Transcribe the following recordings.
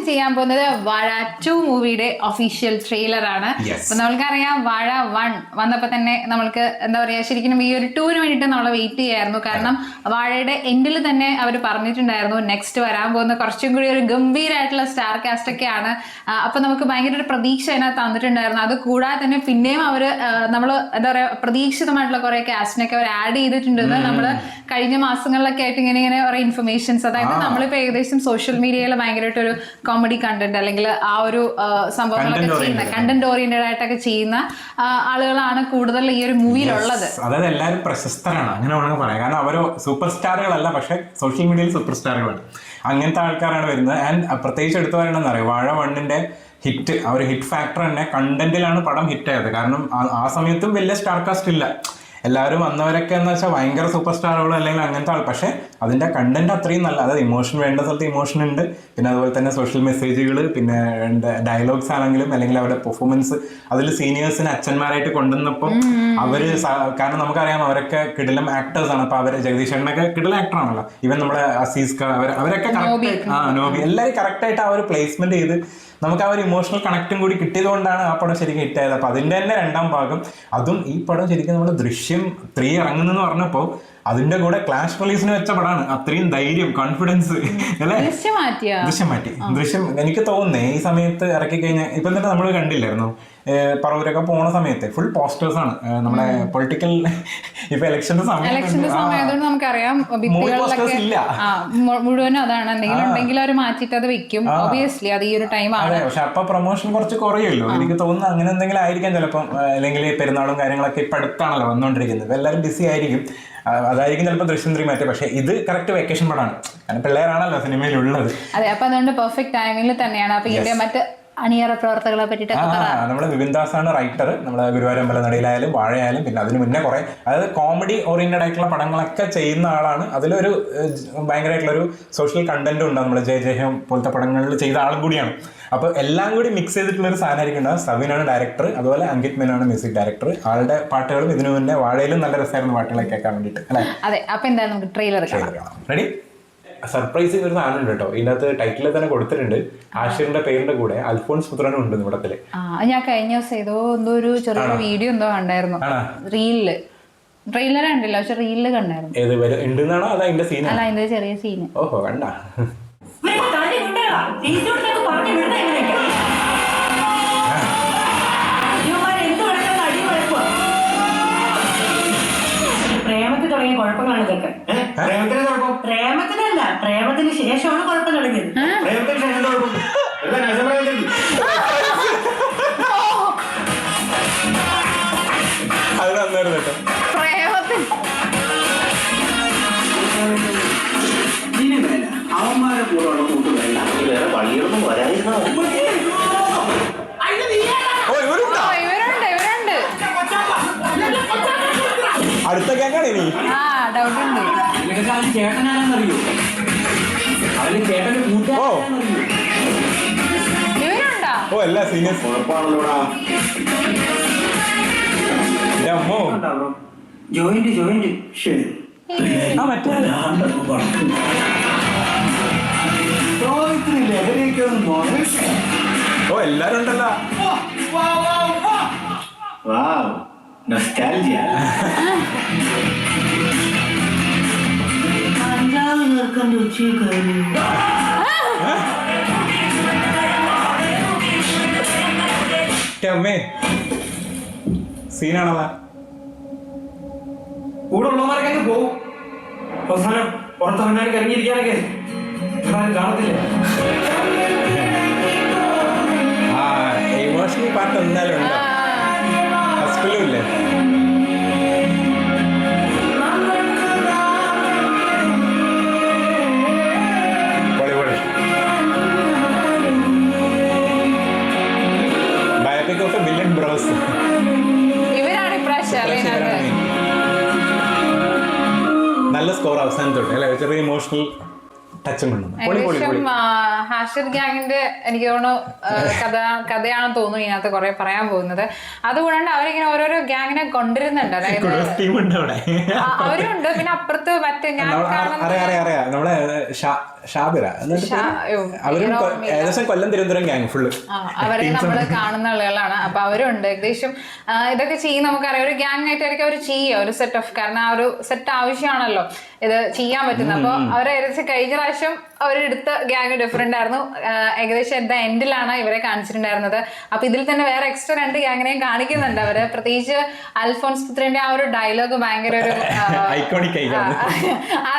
ചെയ്യാൻ പോകുന്നത് വാഴ 2 മൂവിയുടെ ഒഫീഷ്യൽ ട്രെയിലർ ആണ്. അപ്പൊ നമ്മൾക്കറിയാം വാഴ 1 വന്നപ്പോ തന്നെ നമ്മൾക്ക് എന്താ പറയാ, ശരിക്കും ഈ ഒരു 2-ന് വേണ്ടിയിട്ട് നമ്മൾ വെയിറ്റ് ചെയ്യായിരുന്നു. കാരണം വാഴയുടെ എൻഡിൽ തന്നെ അവർ പറഞ്ഞിട്ടുണ്ടായിരുന്നു നെക്സ്റ്റ് വരാൻ പോകുന്ന കുറച്ചും കൂടി ഒരു ഗംഭീരമായിട്ടുള്ള സ്റ്റാർ കാസ്റ്റ് ഒക്കെയാണ്. അപ്പൊ നമുക്ക് ഭയങ്കര ഒരു പ്രതീക്ഷ അതിനകത്ത് തന്നിട്ടുണ്ടായിരുന്നു. അത് കൂടാതെ തന്നെ പിന്നെയും അവര് നമ്മൾ എന്താ പറയാ പ്രതീക്ഷിതമായിട്ടുള്ള കുറെ കാസ്റ്റിനൊക്കെ അവർ ആഡ് ചെയ്തിട്ടുണ്ടെന്ന് നമ്മള് കഴിഞ്ഞ മാസങ്ങളിലൊക്കെ ആയിട്ട് ഇങ്ങനെ കുറെ ഇൻഫർമേഷൻസ്, അതായത് നമ്മളിപ്പോ ഏകദേശം സോഷ്യൽ മീഡിയയിൽ ഭയങ്കരമായിട്ട് ഒരു കോമഡി കണ്ടന്റ് അല്ലെങ്കിൽ ആ ഒരു സംഭവങ്ങളൊക്കെ ചെയ്യുന്ന കണ്ടന്റ് ഓറിയന്റഡ് ആയിട്ടൊക്കെ ചെയ്യുന്ന ആളുകളാണ് കൂടുതൽ ഈ ഒരു മൂവിയിലുള്ളത്. അതായത് എല്ലാവരും പ്രശസ്തരാണ്, അങ്ങനെ വേണമെങ്കിൽ പറയാം. കാരണം അവരോ സൂപ്പർ സ്റ്റാറുകളല്ല, പക്ഷെ സോഷ്യൽ മീഡിയയിൽ സൂപ്പർ സ്റ്റാറുകളാണ്. അങ്ങനത്തെ ആൾക്കാരാണ് വരുന്നത്. ആൻഡ് പ്രത്യേകിച്ച് എടുത്തു പറയണമെന്ന് അറിയാം, വാഴ 1-ന്റെ ഹിറ്റ്, ആ ഒരു ഹിറ്റ് ഫാക്ടർ തന്നെ കണ്ടന്റിലാണ് പടം ഹിറ്റ് ആയത്. കാരണം ആ സമയത്തും വലിയ സ്റ്റാർ കാസ്റ്റ് ഇല്ല. എല്ലാവരും വന്നവരൊക്കെ എന്ന് വെച്ചാൽ ഭയങ്കര സൂപ്പർ സ്റ്റാറുകളോ അല്ലെങ്കിൽ അങ്ങനത്തെ ആൾ, പക്ഷെ അതിന്റെ കണ്ടന്റ് അത്രയും നല്ല, അതായത് ഇമോഷൻ വേണ്ട സ്ഥലത്ത് ഇമോഷൻ ഉണ്ട്, പിന്നെ അതുപോലെ തന്നെ സോഷ്യൽ മെസ്സേജുകൾ, പിന്നെ ഡയലോഗ്സ് ആണെങ്കിലും അല്ലെങ്കിൽ അവരുടെ പെർഫോമൻസ്, അതിൽ സീനിയേഴ്സിന് അച്ഛന്മാരായിട്ട് കൊണ്ടുവന്നപ്പോൾ അവര്, കാരണം നമുക്കറിയാം അവരൊക്കെ കിടിലം ആക്ടേഴ്സ് ആണ്. അപ്പൊ അവര് ജഗദീഷ് ചേട്ടനൊക്കെ കിടിലം ആക്ടർ ആണല്ലോ, ഈവൻ നമ്മുടെ അസീസ് അവരൊക്കെ നോബി എല്ലാവരും കറക്റ്റ് ആയിട്ട് ആ ഒരു പ്ലേസ്മെന്റ് ചെയ്ത് നമുക്ക് ആ ഒരു ഇമോഷണൽ കണക്റ്റും കൂടി കിട്ടിയത് കൊണ്ടാണ് ആ പടം ശരിക്കും ഹിറ്റായത്. അപ്പൊ അതിന്റെ തന്നെ 2ാം ഭാഗം, അതും ഈ പടം ശരിക്കും നമ്മൾ ദൃശ്യം 3 ഇറങ്ങുന്നെന്ന് പറഞ്ഞപ്പോ അതിന്റെ കൂടെ ക്ലാഷ് പോലീസിന് വെച്ച പടമാണ്. അത്രയും ധൈര്യം, കോൺഫിഡൻസ് അല്ലെ. ദൃശ്യം മാറ്റി. ദൃശ്യം എനിക്ക് തോന്നുന്നേ ഈ സമയത്ത് ഇറക്കി കഴിഞ്ഞാൽ, ഇപ്പൊ തന്നെ നമ്മൾ കണ്ടില്ലായിരുന്നു പറവൂരൊക്കെ പോണ സമയത്ത് ഫുൾ പോസ്റ്റേഴ്സ് ആണ്. നമ്മുടെ പൊളിറ്റിക്കൽ ഇപ്പൊ ഇലക്ഷന്റെ സമയത്ത് നമുക്കറിയാം മുഴുവനും അതാണ്. എന്തെങ്കിലും ഉണ്ടെങ്കിൽ അവർ മാറ്റിട്ട് അത് വെക്കും. ഒബിയസ്ലി അത് ഈ ഒരു ടൈം ആണ്. പക്ഷെ അപ്പൊ പ്രൊമോഷൻ കുറച്ച് കുറയുമല്ലോ എനിക്ക് തോന്നുന്നു. അങ്ങനെ എന്തെങ്കിലും ആയിരിക്കാം ചിലപ്പം. അല്ലെങ്കിൽ പെരുന്നാളും കാര്യങ്ങളൊക്കെ ഇപ്പൊ അടുത്താണല്ലോ വന്നുകൊണ്ടിരിക്കുന്നത്, എല്ലാവരും ബിസി ആയിരിക്കും. അതായിരിക്കും ചിലപ്പോൾ ദൃശ്യം 3 മാറ്റി. പക്ഷെ ഇത് കറക്റ്റ് വെക്കേഷൻ പടമാണ്, കാരണം പിള്ളേരാണല്ലോ സിനിമയിലുള്ളത്. അതെ, അപ്പൊ അതുകൊണ്ട് പെർഫെക്റ്റ് ടൈമിൽ തന്നെയാണ്. അപ്പൊ ഇതിന്റെ മറ്റ് അണിയറ പ്രവർത്തകളെ പറ്റിയിട്ട് നമ്മുടെ വിപിൻ ദാസ് ആണ് റൈറ്റർ. നമ്മുടെ ഗുരുവായൂരമ്പല നടയിലായാലും വാഴയായാലും പിന്നെ അതിന് മുന്നേ കുറെ, അതായത് കോമഡി ഓറിയന്റഡ് ആയിട്ടുള്ള പടങ്ങളൊക്കെ ചെയ്യുന്ന ആളാണ്. അതിലൊരു ഭയങ്കരമായിട്ടുള്ളൊരു സോഷ്യൽ കണ്ടന്റും ഉണ്ട്. നമ്മുടെ ജയം പോലത്തെ പടങ്ങളിൽ ചെയ്ത ആളും കൂടിയാണ്. അപ്പൊ എല്ലാം കൂടി മിക്സ് ചെയ്തിട്ടുള്ള ഒരു സാധനമായിരിക്കും ഉണ്ടാവും. സവിനാണ് ഡയറക്ടർ, അതുപോലെ അങ്കിത് മേനോനാണ് മ്യൂസിക് ഡയറക്ടർ. ആളുടെ പാട്ടുകളും ഇതിനു മുന്നേ വാഴയിലും നല്ല രസമായിരുന്നു പാട്ടുകളൊക്കെ കേൾക്കാൻ വേണ്ടിയിട്ട് അല്ലെ. അതെ, അപ്പൊ എന്തായാലും നമുക്ക് ട്രെയിലർ കാണാം. റെഡി? സർപ്രൈസിങ് ഒരു സാധനം ഉണ്ട് കേട്ടോ. ഇതിനകത്ത് ടൈറ്റിൽ തന്നെ കൊടുത്തിട്ടുണ്ട്, ആഷിറിന്റെ പേരിന്റെ കൂടെ അൽഫോൺസ് പുത്രനും ഉണ്ട് ഇവിടത്തില്. ഞാൻ കഴിഞ്ഞ ദിവസം എന്തോ ഒരു ചെറിയ വീഡിയോ എന്തോ കണ്ടായിരുന്നു റീലില്. ട്രെയിലർ കണ്ടില്ല, പക്ഷെ റീലില് കണ്ടായിരുന്നു. ഏത് ഉണ്ടെന്നാണോ അതാ അതിന്റെ സീൻ? അല്ല, അതിന്റെ ചെറിയ സീന്. ഓഹോ, കണ്ട പ്രേമത്തിൽ തുടങ്ങിയ കുഴപ്പങ്ങളാണ് ഇതൊക്കെ. പ്രേമത്തിനല്ല, പ്രേമത്തിന് ശേഷമാണ് കുഴപ്പം തുടങ്ങിയത്. അത് നന്നായിരുന്നു കേട്ടോ. അവന്മാരെ കൂടെയുള്ള കൂട്ടുകാരില്ല, വേറെ പള്ളിയൊന്നും വരാതിരുന്ന അടുത്ത കേക്കാണ് ഇനി. ചേട്ടനാണെന്നറിയോ? അവന് ചേട്ടന്റെ കൂട്ടുകാരനറിയോ? ഓ, എല്ലാ സീനിയേഴ്സ് ഉറപ്പാണല്ലോടാ. ജോയിന്റ് ശരി. ഓ, എല്ലാരും ഉണ്ടല്ലോ. നൊസ്റ്റാൾജിയ. സീനാണല്ലോ. കൂടെ ഉള്ളവന്മാരൊക്കെ പോകും. അവസാനം പുറത്തിറങ്ങാനൊക്കെ ഇറങ്ങിയിരിക്കാനൊക്കെ കാണത്തില്ല. ഇമോഷണൽ പാർട്ട് എന്തായാലും ഉണ്ടോ? ഫസ്റ്റിലും ഇല്ലേ? Biopic of a billion bros. നല്ല സ്കോർ അവസാനത്തോട്ട് അല്ലെ, ചെറിയ ഇമോഷണൽ ടച്ചും ഉണ്ട്. ഹാഷിർ ഗ്യാങ്ങിന്റെ എനിക്ക് തോന്നുന്നു കഥയാണെന്ന് തോന്നുന്നു ഇതിനകത്ത് കുറെ പറയാൻ പോകുന്നത്. അതുകൂടാണ്ട് അവരിങ്ങനെ ഓരോരോ ഗ്യാങ്ങിനെ കൊണ്ടുവരുന്നുണ്ട്. അതായത് അവരുണ്ട്, പിന്നെ അപ്പുറത്ത് മറ്റേ ഞാൻ നമ്മളെ ഷാബിറ അവരും ഏകദേശം കൊല്ലം തിരുവനന്തപുരം ഗ്യാങ് ഫുള്ള് അവരെ നമ്മൾ കാണുന്ന ആളുകളാണ്. അപ്പൊ അവരുണ്ട് ഏകദേശം ഇതൊക്കെ ചെയ്യും. നമുക്കറിയാം ഒരു ഗ്യാങ് ആയിട്ടായിരിക്കും അവർ ചെയ്യുക, ഒരു സെറ്റ് ഓഫ്, കാരണം ആ ഒരു സെറ്റ് ആവശ്യമാണല്ലോ ഇത് ചെയ്യാൻ പറ്റുന്നത്. അപ്പൊ അവർ ഏകദേശം കഴിഞ്ഞ പ്രാവശ്യം അവരെടുത്ത ഗ്യാങ് ഡിഫറെന്റ് ആയിരുന്നു. ഏകദേശം എന്താ എൻഡിലാണ് ഇവരെ കാണിച്ചിട്ടുണ്ടായിരുന്നത്. അപ്പൊ ഇതിൽ തന്നെ വേറെ എക്സ്ട്രാ 2 ഗ്യാങ്ങിനെയും കാണിക്കുന്നുണ്ട് അവര്. പ്രത്യേകിച്ച് അൽഫോൺസ് പുത്രന്റെ ആ ഒരു ഡയലോഗ് ഭയങ്കര ഒരു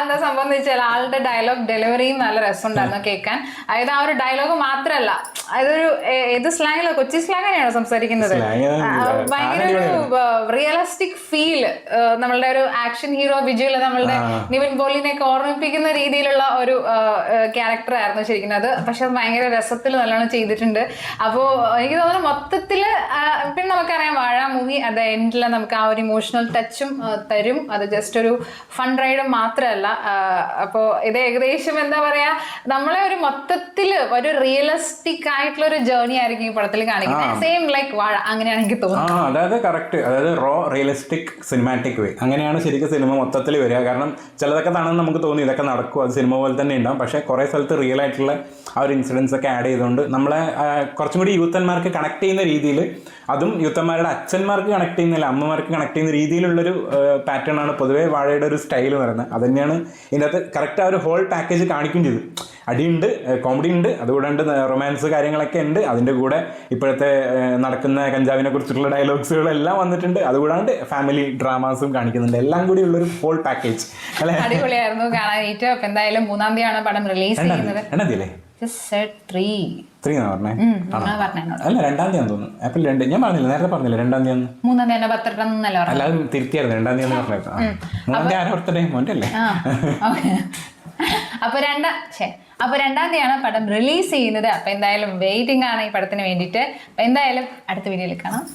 എന്താ സംഭവം എന്ന് വെച്ചാൽ ആളുടെ ഡയലോഗ് ഡെലിവറിയും നല്ല രസമുണ്ടായിരുന്നു കേൾക്കാൻ. അതായത് ആ ഒരു ഡയലോഗ് മാത്രല്ല, അതൊരു ഏത് സ്ലാങ്ങിലോ, കൊച്ചി സ്ലാങ് തന്നെയാണോ സംസാരിക്കുന്നത്. ഭയങ്കര ഒരു റിയലിസ്റ്റിക് ഫീൽ, നമ്മളുടെ ഒരു ആക്ഷൻ ഹീറോ വിജുവൽ നമ്മളുടെ നിവിൻ പോളിനെയൊക്കെ ഓർമ്മിപ്പിക്കുന്ന രീതിയിലുള്ള ഒരു ക്യാരക്ടർ ആയിരുന്നു ശരിക്കും അത്. പക്ഷെ അത് ഭയങ്കര രസത്തിൽ നല്ലോണം ചെയ്തിട്ടുണ്ട്. അപ്പോൾ എനിക്ക് തോന്നുന്നു മൊത്തത്തില് പിന്നെ നമുക്കറിയാം വാഴ മൂവി അത് എൻഡിൽ നമുക്ക് ആ ഒരു ഇമോഷണൽ ടച്ചും തരും. അത് ജസ്റ്റ് ഒരു ഫൺ റൈഡും മാത്രമല്ല. അപ്പോൾ ഇത് ഏകദേശം എന്താ പറയാ, നമ്മളെ ഒരു മൊത്തത്തില് ഒരു റിയലിസ്റ്റിക് ആയിട്ടുള്ള ഒരു ജേർണി ആയിരിക്കും ഈ പടത്തിൽ കാണിക്കുന്നത്. സെയിം ലൈക്ക് വാഴ, അങ്ങനെയാണ് എനിക്ക് തോന്നുന്നത്. അതായത് കറക്റ്റ്, അതായത് റോ റിയലിസ്റ്റിക് സിനിമാറ്റിക് വേ, അങ്ങനെയാണ് ശരിക്കും സിനിമ മൊത്തത്തിൽ വരിക. കാരണം ചിലതൊക്കെ കാണുമ്പോൾ നമുക്ക് തോന്നി ഇതൊക്കെ നടക്കും, അത് സിനിമ പോലെ തന്നെ ഉണ്ടാവും. പക്ഷേ കുറേ സ്ഥലത്ത് റിയൽ ആയിട്ടുള്ള ആ ഒരു ഇൻസിഡൻസ് ഒക്കെ ആഡ് ചെയ്തുകൊണ്ട് നമ്മളെ കുറച്ചും കൂടി യൂത്തന്മാർക്ക് കണക്ട് ചെയ്യുന്ന രീതിയിൽ, അതും യൂത്തന്മാരുടെ അച്ഛന്മാർക്ക് കണക്ട് ചെയ്യുന്നില്ല, അമ്മമാർക്ക് കണക്ട് ചെയ്യുന്ന രീതിയിലുള്ളൊരു പാറ്റേൺ ആണ് പൊതുവേ വാഴയുടെ ഒരു സ്റ്റൈൽ എന്ന് പറയുന്നത്. അത് തന്നെയാണ് ഇതിനകത്ത് കറക്റ്റ് ആ ഒരു ഹോൾ പാക്കേജ് കാണിക്കുകയും ചെയ്തു. അടിയുണ്ട്, കോമഡി ഉണ്ട്, അതുകൂടാണ്ട് റൊമാൻസ് കാര്യങ്ങളൊക്കെ ഉണ്ട്. അതിൻ്റെ കൂടെ ഇപ്പോഴത്തെ നടക്കുന്ന കഞ്ചാവിനെ കുറിച്ചിട്ടുള്ള ഡയലോഗ്സുകളെല്ലാം വന്നിട്ടുണ്ട്. അതുകൂടാണ്ട് ഫാമിലി ഡ്രാമാസും കാണിക്കുന്നുണ്ട്. എല്ലാം കൂടി ഉള്ളൊരു ഹോൾ പാക്കേജ് അല്ലെ, അടിപൊളിയായിരുന്നു കാണാനായിട്ട്. അപ്പൊ എന്തായാലും 3-ാം തീയതിയാണ് പടം റിലീസ് ചെയ്യുന്നത്. 2-ാം തീയതി അല്ല 2-ാം തീയതി തോന്നുന്നു. ഏപ്രിൽ 2 ഞാൻ പറഞ്ഞില്ല, നേരത്തെ പറഞ്ഞില്ല 2-ാം തീയതി. 3-ാം തീയതി 12 അല്ലാതെ തിരുത്തിയായിരുന്നു 2-ാം തീയതി പറഞ്ഞത്. 3-ാം തീയതി ആരാ ബർത്ത്ഡേ? മോൻ്റെ അല്ലേ? അപ്പൊ 2-ാം തീയതിയാണ് പടം റിലീസ് ചെയ്യുന്നത്. അപ്പൊ എന്തായാലും വെയിറ്റിംഗ് ആണ് ഈ പടത്തിന് വേണ്ടിയിട്ട്. അപ്പൊ എന്തായാലും അടുത്ത വീഡിയോയിൽ കാണാം.